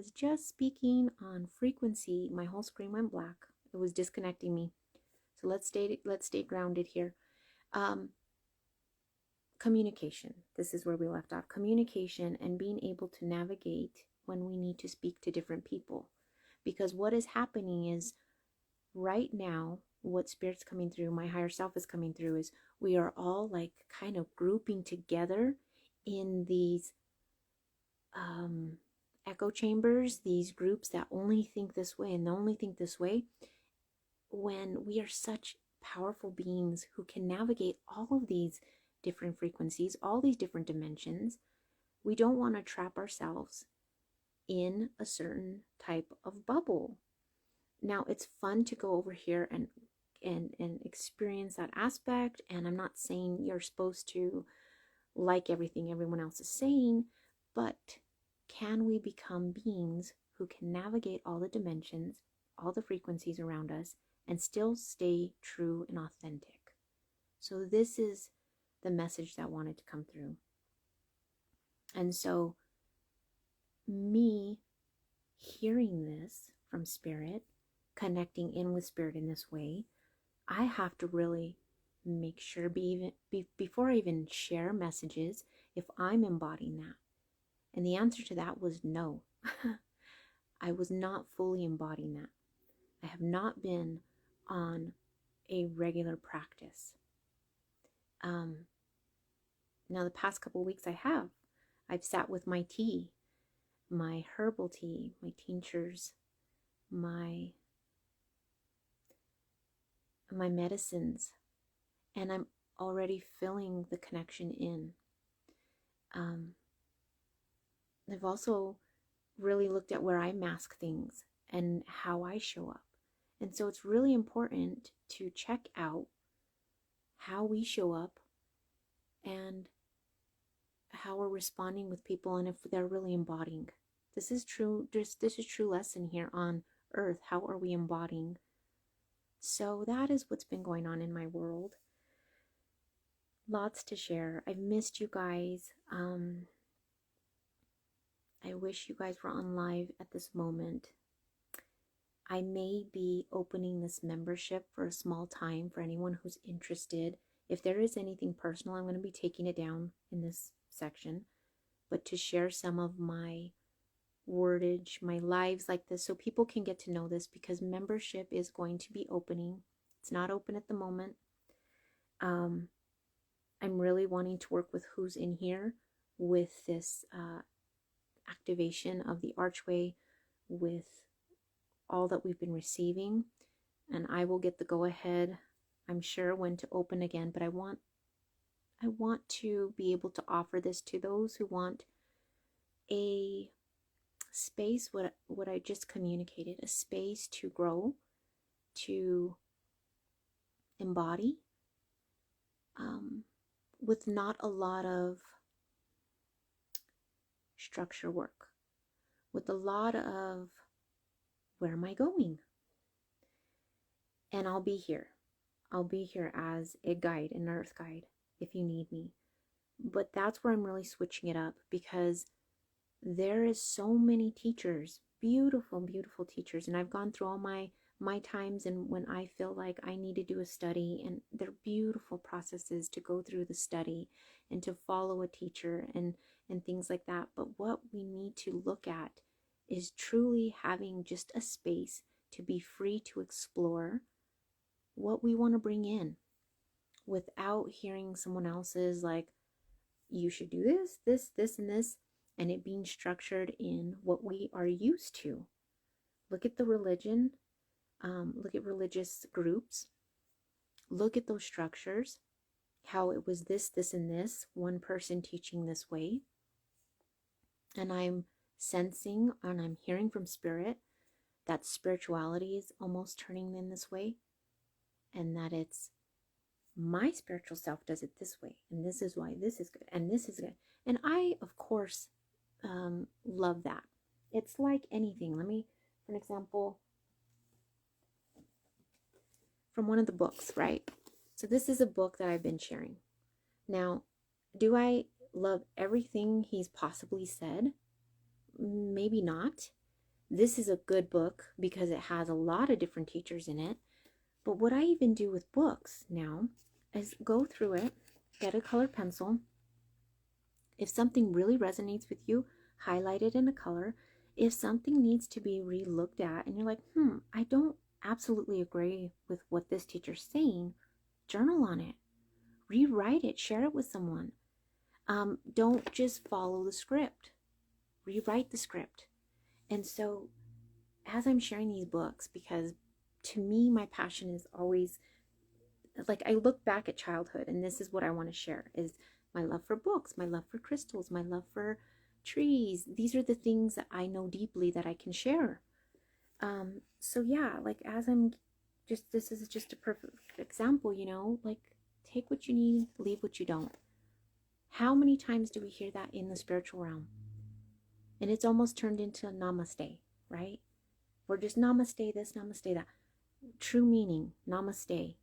was just speaking on frequency, my whole screen went black. It was disconnecting me. So let's stay grounded here. Communication. This is where we left off. Communication and being able to navigate when we need to speak to different people. Because what is happening is right now, what Spirit's coming through, my higher self is coming through, is we are all like kind of grouping together in these echo chambers, these groups that only think this way and only think this way, when we are such powerful beings who can navigate all of these different frequencies, all these different dimensions. We don't want to trap ourselves in a certain type of bubble. Now, it's fun to go over here and experience that aspect, and I'm not saying you're supposed to like everything everyone else is saying, but can we become beings who can navigate all the dimensions, all the frequencies around us, and still stay true and authentic? So this is the message that wanted to come through. And so me hearing this from Spirit, connecting in with Spirit in this way, I have to really make sure before I even share messages, if I'm embodying that. And the answer to that was no. I was not fully embodying that. I have not been on a regular practice. Now the past couple of weeks I've sat with my tea, my herbal tea, my tinctures, my medicines, and I'm already feeling the connection in. I've also really looked at where I mask things and how I show up. And so it's really important to check out how we show up and how we're responding with people, and if they're really embodying. This is true lesson here on earth. How are we embodying? So that is what's been going on in my world. Lots to share. I've missed you guys. I wish you guys were on live at this moment. I may be opening this membership for a small time for anyone who's interested. If there is anything personal, I'm going to be taking it down in this section. But to share some of my wordage, my lives like this, so people can get to know this, because membership is going to be opening. It's not open at the moment. I'm really wanting to work with who's in here with this activation of the archway, with all that we've been receiving, and I will get the go ahead, I'm sure, when to open again. But I want to be able to offer this to those who want a space, what I just communicated, a space to grow, to embody, with not a lot of structure work, with a lot of where am I going? And I'll be here. I'll be here as a guide, an earth guide, if you need me. But that's where I'm really switching it up, because there is so many teachers, beautiful, beautiful teachers. And I've gone through all my times, and when I feel like I need to do a study, and they're beautiful processes to go through the study and to follow a teacher and things like that. But what we need to look at is truly having just a space to be free to explore what we want to bring in, without hearing someone else's, like, you should do this, and this, and it being structured in what we are used to. Look at the religion, look at religious groups, look at those structures, how it was this, and this, one person teaching this way. And I'm sensing and I'm hearing from Spirit that spirituality is almost turning in this way, and that it's my spiritual self does it this way, and this is why this is good, and this is good. And I, of course, love that. It's like anything. Let me, for an example, from one of the books, right? So this is a book that I've been sharing. Now, do I love everything he's possibly said? Maybe not. This is a good book because it has a lot of different teachers in it. But what I even do with books now is go through it, get a colored pencil. If something really resonates with you, highlight it in a color. If something needs to be re-looked at and you're like, I don't absolutely agree with what this teacher's saying, journal on it, rewrite it, share it with someone. Don't just follow the script, rewrite the script. And so as I'm sharing these books, because to me, my passion is always like, I look back at childhood and this is what I want to share is my love for books, my love for crystals, my love for trees. These are the things that I know deeply that I can share. So yeah, like as I'm just, this is just a perfect example, like take what you need, leave what you don't. How many times do we hear that in the spiritual realm? And it's almost turned into namaste, right? We're just namaste this, namaste that. True meaning, namaste,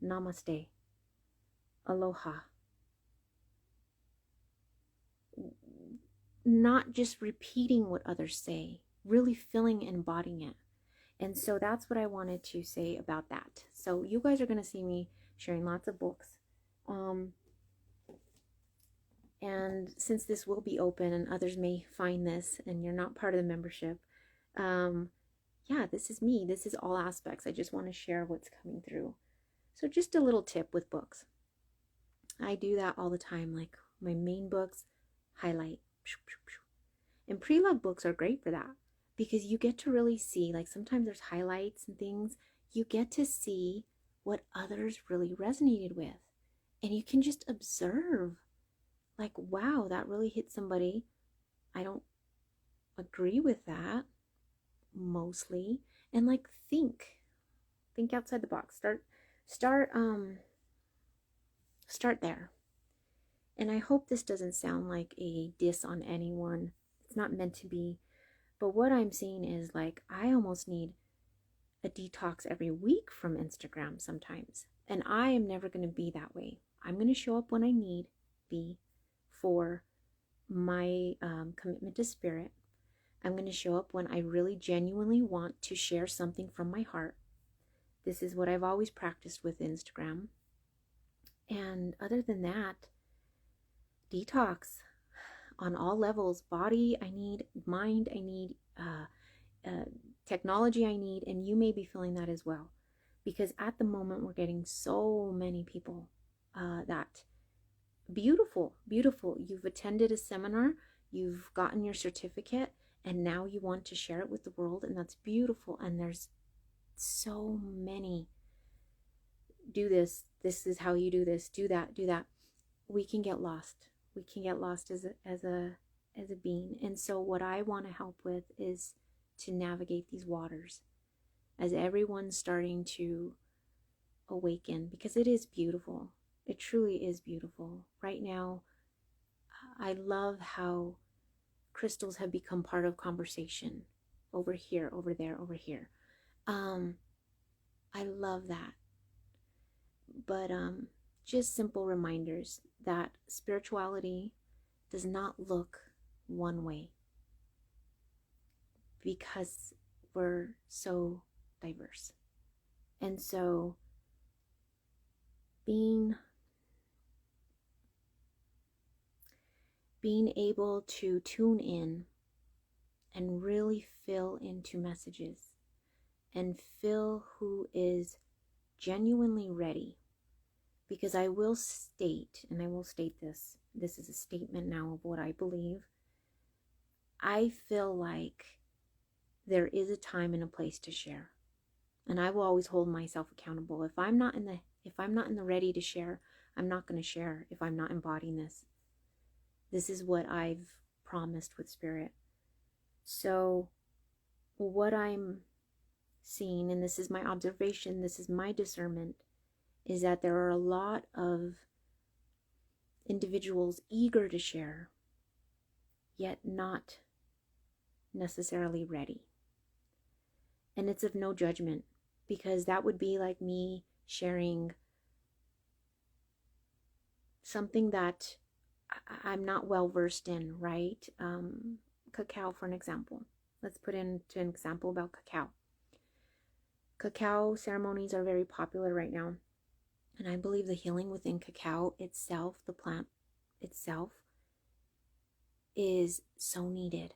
namaste, aloha. Not just repeating what others say, really feeling and embodying it. And so that's what I wanted to say about that. So you guys are going to see me sharing lots of books. And since this will be open and others may find this and you're not part of the membership, yeah, this is me. This is all aspects. I just want to share what's coming through. So just a little tip with books. I do that all the time. Like my main books, highlight. And pre-love books are great for that because you get to really see, like sometimes there's highlights and things. You get to see what others really resonated with. And you can just observe, like, wow, that really hit somebody. I don't agree with that mostly. And like think outside the box. Start there. And I hope this doesn't sound like a diss on anyone. It's not meant to be. But what I'm seeing is like I almost need a detox every week from Instagram sometimes. And I am never going to be that way. I'm going to show up when I need be for my commitment to spirit. I'm going to show up when I really genuinely want to share something from my heart. This is what I've always practiced with Instagram. And other than that, detox on all levels. Body, I need. Mind, I need. Technology, I need. And you may be feeling that as well. Because at the moment, we're getting so many people that beautiful. You've attended a seminar, you've gotten your certificate, and now you want to share it with the world, and that's beautiful. And there's so many. Do this. This is how you do this. Do that. Do that. We can get lost. We can get lost as a being. And so what I want to help with is to navigate these waters as everyone's starting to awaken, because it is beautiful. It truly is beautiful. Right now, I love how crystals have become part of conversation. Over here, over there, over here. I love that. But just simple reminders that spirituality does not look one way because we're so diverse. And so being able to tune in and really feel into messages and feel who is genuinely ready. Because I will state, and I will state this is a statement now of what I believe. I feel like there is a time and a place to share. And I will always hold myself accountable. If I'm not in the ready to share, I'm not going to share if I'm not embodying this. This is what I've promised with spirit. So what I'm seeing, and this is my observation, this is my discernment, is that there are a lot of individuals eager to share, yet not necessarily ready. And it's of no judgment, because that would be like me sharing something that I'm not well versed in, right? Cacao, for an example. let's put into an example about cacao. Cacao ceremonies are very popular right now. And I believe the healing within cacao itself, the plant itself, is so needed.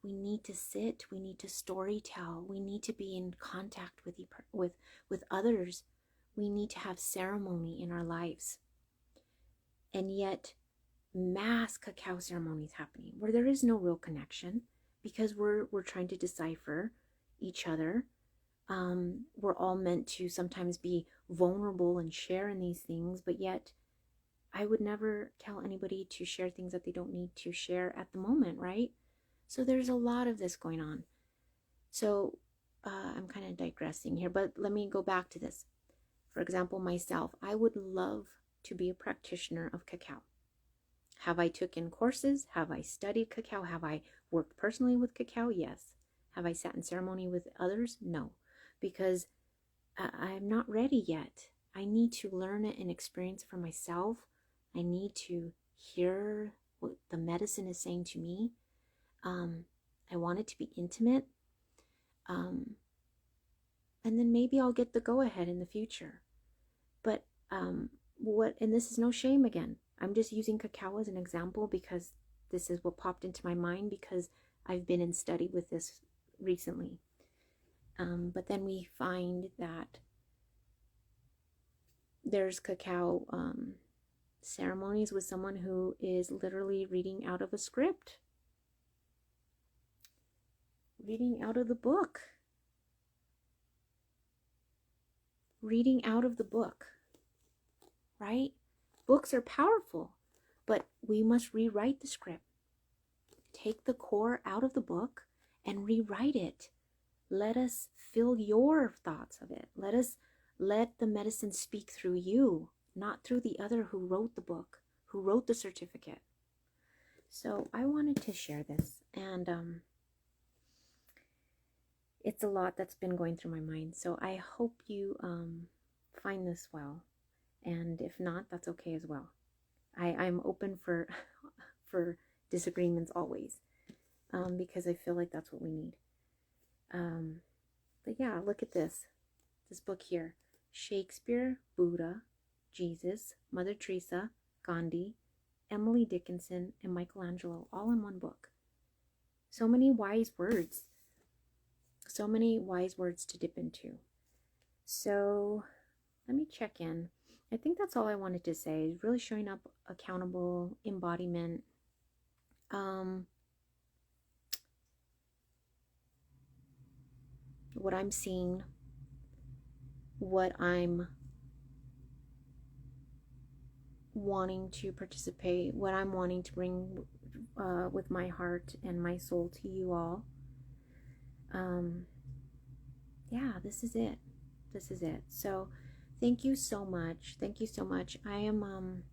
We need to sit, we need to story tell, we need to be in contact with others. We need to have ceremony in our lives. And yet, mass cacao ceremonies happening where there is no real connection because we're trying to decipher each other. We're all meant to sometimes be vulnerable and share in these things, but yet I would never tell anybody to share things that they don't need to share at the moment, right? So there's a lot of this going on. So I'm kind of digressing here, but let me go back to this. For example, myself, I would love to be a practitioner of cacao. Have I taken courses? Have I studied cacao? Have I worked personally with cacao? Yes. Have I sat in ceremony with others? No, because I'm not ready yet. I need to learn it and experience it for myself. I need to hear what the medicine is saying to me. I want it to be intimate. And then maybe I'll get the go-ahead in the future. But and this is no shame again. I'm just using cacao as an example because this is what popped into my mind because I've been in study with this recently. But then we find that there's cacao ceremonies with someone who is literally reading out of a script. Reading out of the book. Reading out of the book. Right? Books are powerful, but we must rewrite the script. Take the core out of the book and rewrite it. Let us feel your thoughts of it. Let the medicine speak through you, not through the other who wrote the book, who wrote the certificate. So I wanted to share this, and it's a lot that's been going through my mind. So I hope you find this well. And if not, that's okay as well. I'm open for disagreements always, because I feel like that's what we need. But yeah, look at this book here. Shakespeare, Buddha, Jesus, Mother Teresa, Gandhi, Emily Dickinson, and Michelangelo, all in one book. So many wise words. So many wise words to dip into. So let me check in. I think that's all I wanted to say. Really showing up accountable, embodiment. What I'm seeing, what I'm wanting to participate, what I'm wanting to bring with my heart and my soul to you all. Yeah, this is it. This is it. So thank you so much. Thank you so much. I am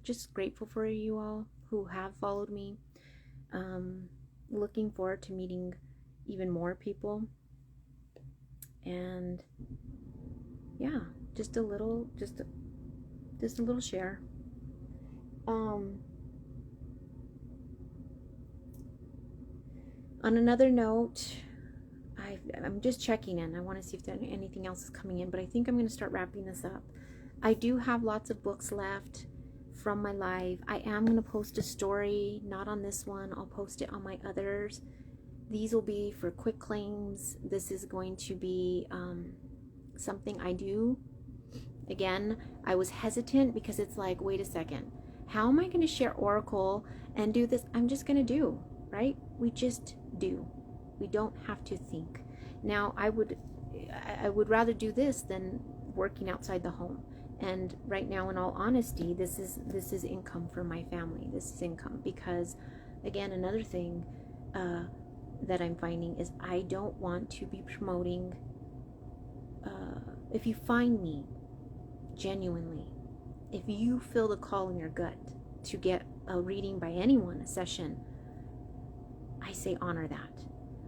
just grateful for you all who have followed me. Looking forward to meeting even more people. And yeah, just a little share. On another note, I'm just checking in. I want to see if anything else is coming in, but I think I'm going to start wrapping this up. I do have lots of books left from my live. I am going to post a story, not on this one. I'll post it on my others. These will be for quick claims. This is going to be something I do. Again, I was hesitant because it's like, wait a second. How am I going to share Oracle and do this? I'm just going to do, right? We just do. We don't have to think. Now, I would rather do this than working outside the home. And right now, in all honesty, this is income for my family. This is income because, again, another thing that I'm finding is I don't want to be promoting. If you find me genuinely, if you feel the call in your gut to get a reading by anyone, a session, I say honor that.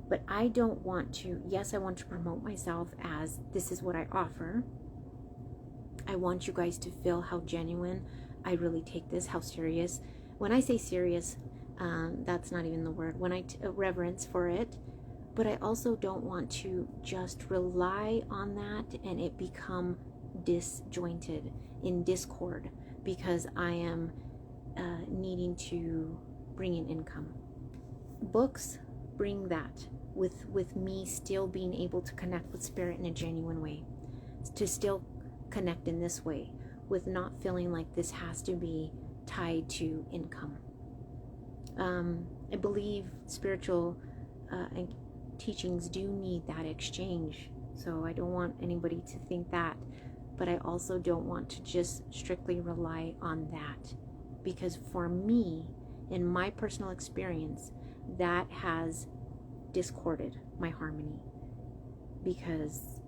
But I don't want to, yes, I want to promote myself as this is what I offer. I want you guys to feel how genuine I really take this, how serious. When I say serious, that's not even the word. When I reverence for it, But I also don't want to just rely on that and it become disjointed, in discord, because I am needing to bring in income. Books bring that, with me still being able to connect with spirit in a genuine way, to still connect in this way, with not feeling like this has to be tied to income. I believe spiritual and teachings do need that exchange, so I don't want anybody to think that, but I also don't want to just strictly rely on that, because for me, in my personal experience, that has discorded my harmony, because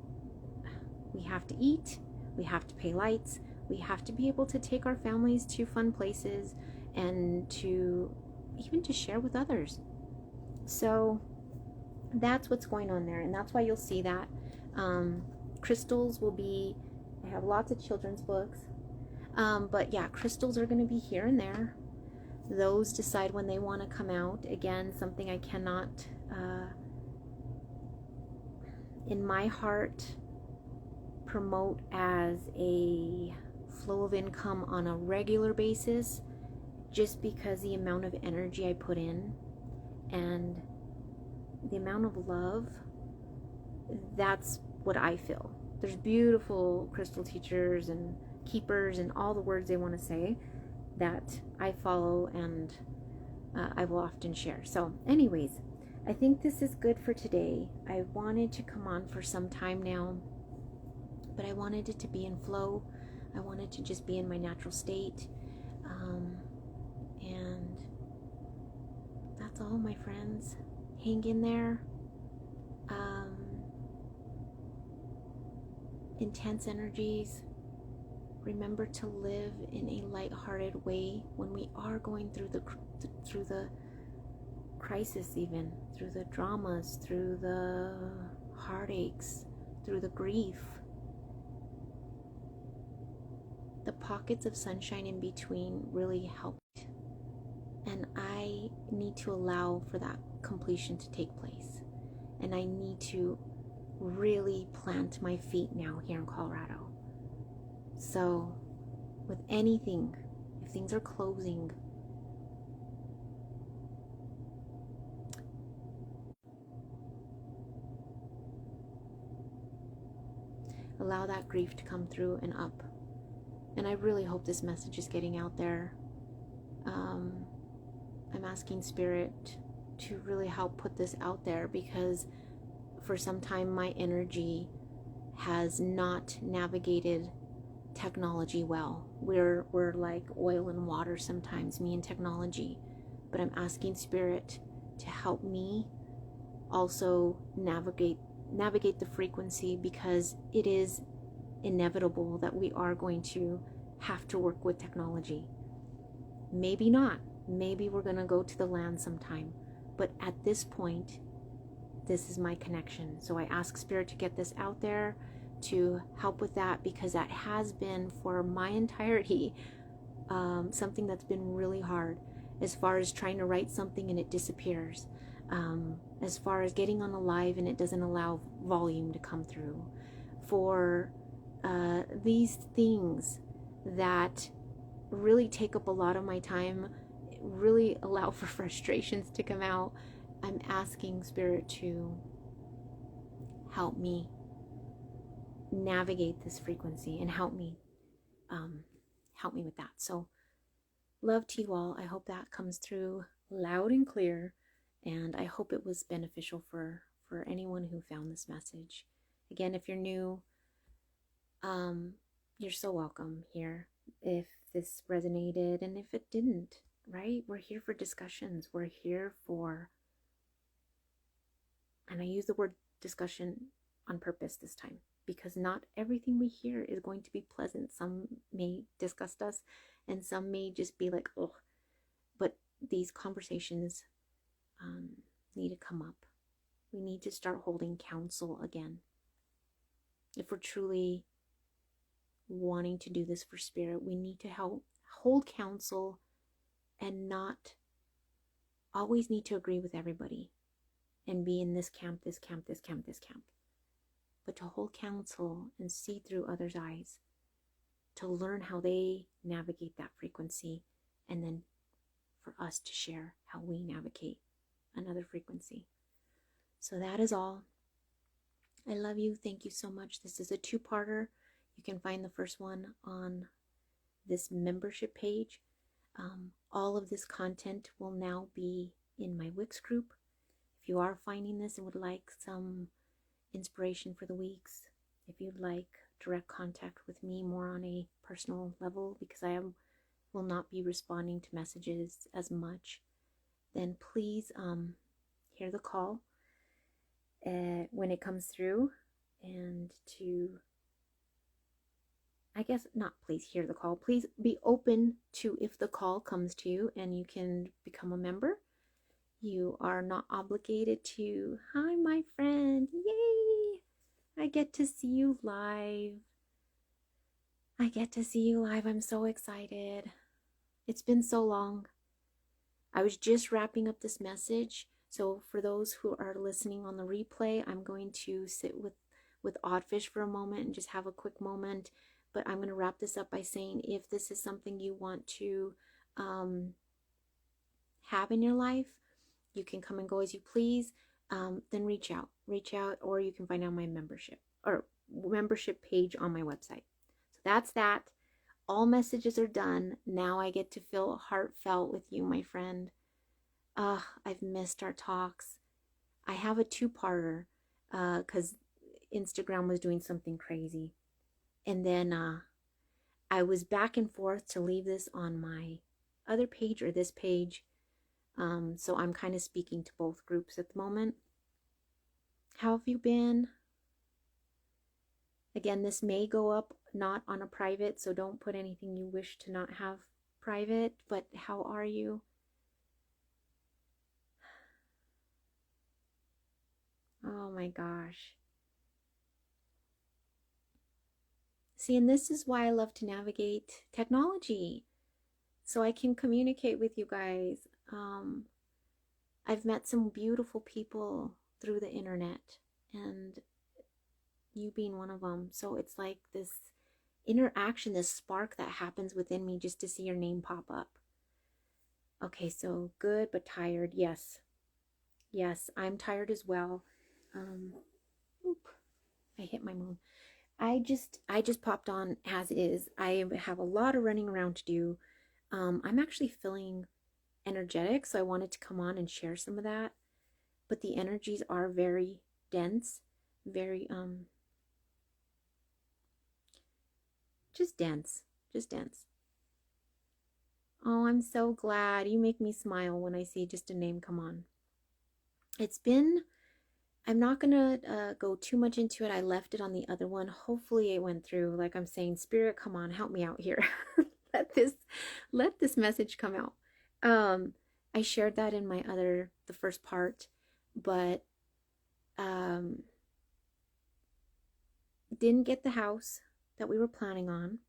we have to eat, we have to pay lights, we have to be able to take our families to fun places, and to even to share with others. So that's what's going on there, and that's why you'll see that crystals will be, I have lots of children's books, but yeah, crystals are going to be here and there. Those decide when they want to come out. Again, something I cannot in my heart promote as a flow of income on a regular basis, just because the amount of energy I put in and the amount of love, that's what I feel. There's beautiful crystal teachers and keepers and all the words they want to say that I follow, and I will often share. So anyways, I think this is good for today. I wanted to come on for some time now, but I wanted it to be in flow. I wanted to just be in my natural state. And that's all, my friends. Hang in there. Intense energies. Remember to live in a lighthearted way when we are going through the crisis, even through the dramas, through the heartaches, through the grief. The pockets of sunshine in between really helped, and I need to allow for that completion to take place, and I need to really plant my feet now here in Colorado. So with anything, if things are closing, allow that grief to come through and up. And I really hope this message is getting out there. I'm asking Spirit to really help put this out there, because for some time my energy has not navigated technology well. We're like oil and water sometimes, me and technology. But I'm asking Spirit to help me also navigate the frequency, because it is inevitable that we are going to have to work with technology. Maybe not. Maybe we're going to go to the land sometime. But at this point, this is my connection. So I ask Spirit to get this out there, to help with that, because that has been, for my entirety, something that's been really hard, as far as trying to write something and it disappears, as far as getting on a live and it doesn't allow volume to come through, for these things that really take up a lot of my time, really allow for frustrations to come out. I'm asking Spirit to help me navigate this frequency and help me with that. So love to you all. I hope that comes through loud and clear, and I hope it was beneficial for anyone who found this message. Again, if you're new, you're so welcome here. If this resonated, and if it didn't, right? We're here for discussions. We're here for, and I use the word discussion on purpose this time, because not everything we hear is going to be pleasant. Some may disgust us, and some may just be like, oh, but these conversations need to come up. We need to start holding counsel again. If we're truly wanting to do this for Spirit, we need to hold counsel and not always need to agree with everybody. and be in this camp, this camp, this camp, this camp, but to hold counsel and see through others' eyes, to learn how they navigate that frequency, and then for us to share how we navigate another frequency. So that is all. I love you. Thank you so much. This is a two-parter. You can find the first one on this membership page. All of this content will now be in my Wix group. If you are finding this and would like some inspiration for the weeks, if you'd like direct contact with me more on a personal level, because I will not be responding to messages as much, then please hear the call when it comes through, and I guess not please hear the call. Please be open to if the call comes to you and you can become a member. You are not obligated to, hi, my friend. Yay! I get to see you live. I'm so excited. It's been so long. I was just wrapping up this message. So for those who are listening on the replay, I'm going to sit with Oddfish for a moment and just have a quick moment. But I'm going to wrap this up by saying, if this is something you want to have in your life, you can come and go as you please. Then reach out, or you can find out my membership page on my website. So that's that. All messages are done. Now I get to feel heartfelt with you, my friend. I've missed our talks. I have a two-parter because Instagram was doing something crazy. And then I was back and forth to leave this on my other page or this page. So I'm kind of speaking to both groups at the moment. How have you been? Again, this may go up not on a private, so don't put anything you wish to not have private, but how are you? Oh my gosh. See, and this is why I love to navigate technology, so I can communicate with you guys. I've met some beautiful people through the internet, and you being one of them. So it's like this interaction, this spark that happens within me just to see your name pop up. Okay, so good but tired. Yes, I'm tired as well. I hit my moon. I just popped on as is. I have a lot of running around to do. I'm actually feeling energetic, so I wanted to come on and share some of that. But the energies are very dense, very just dense. Oh, I'm so glad. You make me smile when I see just a name come on. I'm not gonna go too much into it. I left it on the other one. Hopefully it went through. Like I'm saying, Spirit, come on, help me out here. let this message come out. I shared that in the first part, but didn't get the house that we were planning on,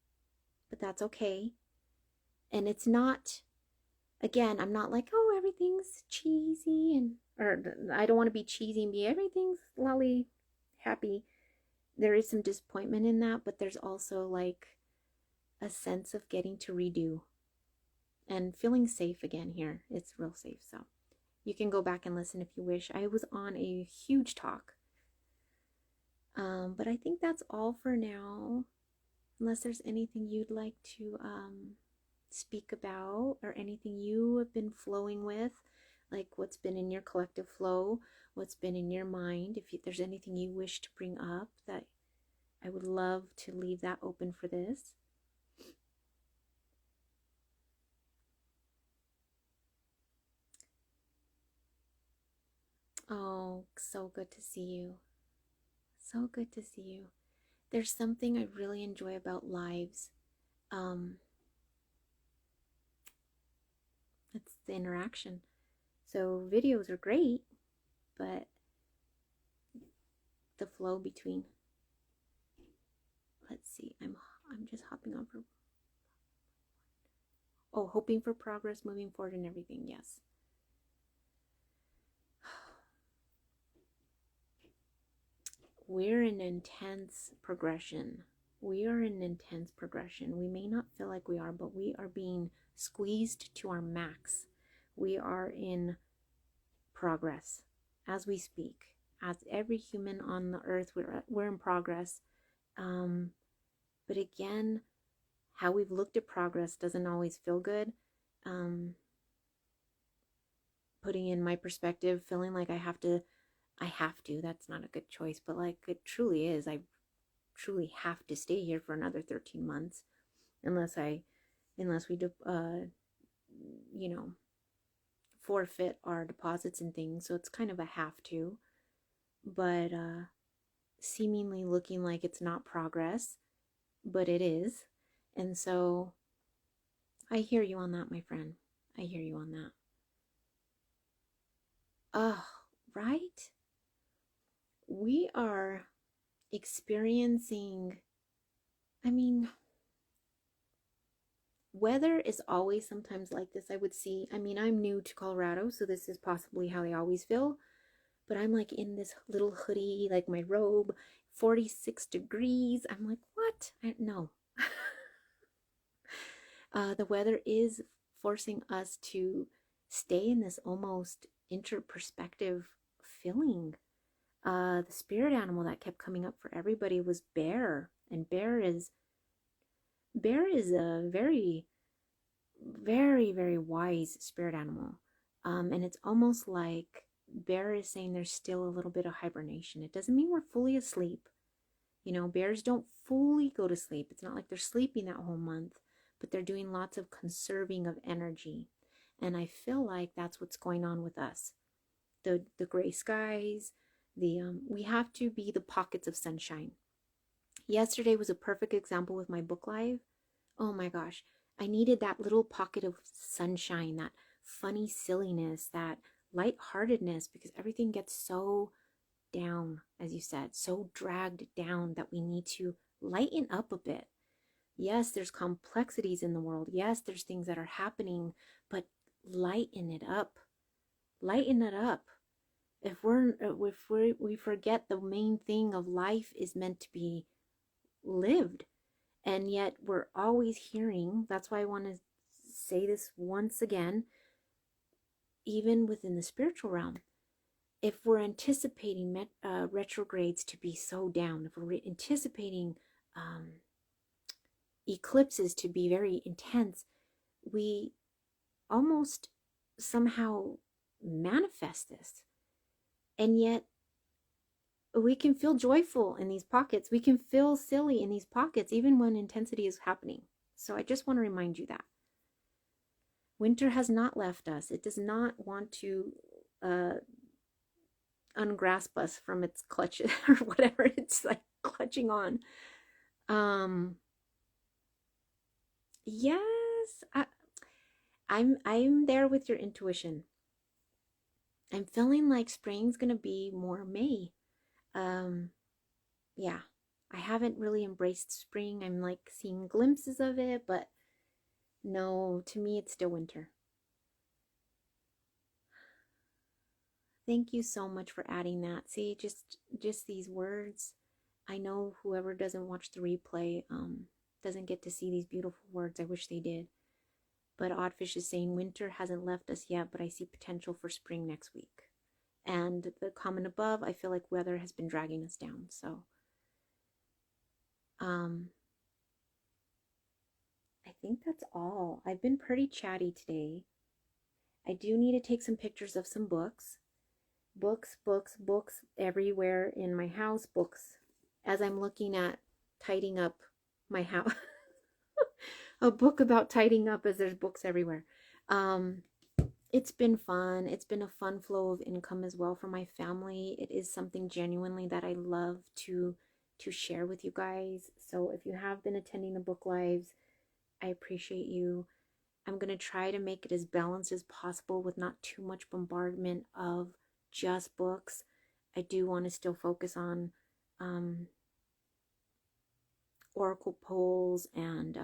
but that's okay. And it's not, again, I'm not like, oh, everything's cheesy, or I don't want to be cheesy and be everything's lolly happy. There is some disappointment in that, but there's also like a sense of getting to redo and feeling safe again here. It's real safe. So you can go back and listen if you wish. I was on a huge talk. But I think that's all for now. Unless there's anything you'd like to speak about, or anything you have been flowing with, like what's been in your collective flow, what's been in your mind. If there's anything you wish to bring up, that I would love to leave that open for this. Oh, so good to see you. So good to see you. There's something I really enjoy about lives. It's the interaction. So videos are great, but the flow between. Let's see. I'm just hopping on for. Oh, hoping for progress, moving forward, and everything. Yes. we're in intense progression. We are in intense progression. We may not feel like we are, but we are being squeezed to our max. We are in progress as we speak. As every human on the earth, we're in progress. But again, how we've looked at progress doesn't always feel good. Putting in my perspective, feeling like I have to, that's not a good choice, but like it truly is. I truly have to stay here for another 13 months unless we forfeit our deposits and things. So it's kind of a have to, but seemingly looking like it's not progress, but it is. And so I hear you on that, my friend. I hear you on that. Right? We are experiencing, weather is always sometimes like this. I would see, I'm new to Colorado, so this is possibly how they always feel, but I'm like in this little hoodie, like my robe, 46 degrees. I'm like, what? No. The weather is forcing us to stay in this almost interperspective feeling. The spirit animal that kept coming up for everybody was bear, and bear is a very, very, very wise spirit animal. And it's almost like bear is saying there's still a little bit of hibernation. It doesn't mean we're fully asleep. Bears don't fully go to sleep. It's not like they're sleeping that whole month, but they're doing lots of conserving of energy. And I feel like that's what's going on with us. The gray skies, we have to be the pockets of sunshine. Yesterday was a perfect example with my book live. Oh my gosh, I needed that little pocket of sunshine, that funny silliness, that lightheartedness, because everything gets so down, as you said, so dragged down that we need to lighten up a bit. Yes, there's complexities in the world. Yes, there's things that are happening, but lighten it up. Lighten it up. If we forget the main thing of life is meant to be lived, and yet we're always hearing, that's why I want to say this once again, even within the spiritual realm, if we're anticipating retrogrades to be so down, if we're anticipating eclipses to be very intense, we almost somehow manifest this. And yet we can feel joyful in these pockets. We can feel silly in these pockets, even when intensity is happening. So I just want to remind you that winter has not left us. It does not want to ungrasp us from its clutches or whatever it's like clutching on. Yes, I'm there with your intuition. I'm feeling like spring's gonna be more May. Yeah, I haven't really embraced spring. I'm like seeing glimpses of it, but no, to me it's still winter. Thank you so much for adding that. See, just these words. I know whoever doesn't watch the replay doesn't get to see these beautiful words. I wish they did. But Oddfish is saying winter hasn't left us yet, but I see potential for spring next week. And the comment above, I feel like weather has been dragging us down. So I think that's all. I've been pretty chatty today. I do need to take some pictures of some books. Books everywhere in my house. Books. As I'm looking at tidying up my house. A book about tidying up, as there's books everywhere. It's been fun. It's been a fun flow of income as well for my family. It is something genuinely that I love to share with you guys. So if you have been attending the book lives, I appreciate you. I'm going to try to make it as balanced as possible with not too much bombardment of just books. I do want to still focus on oracle polls and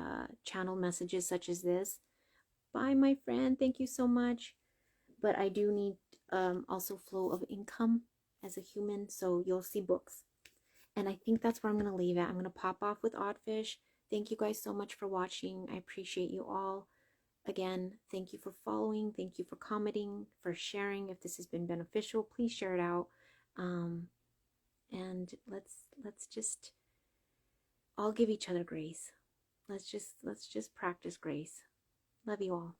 channel messages such as this. Bye, my friend. Thank you so much. But I do need also flow of income as a human, so you'll see books. And I think that's where I'm going to leave it. I'm going to pop off with Oddfish. Thank you guys so much for watching. I appreciate you all. Again, thank you for following. Thank you for commenting, for sharing. If this has been beneficial, please share it out. And let's just all give each other grace. Let's just practice grace. Love you all.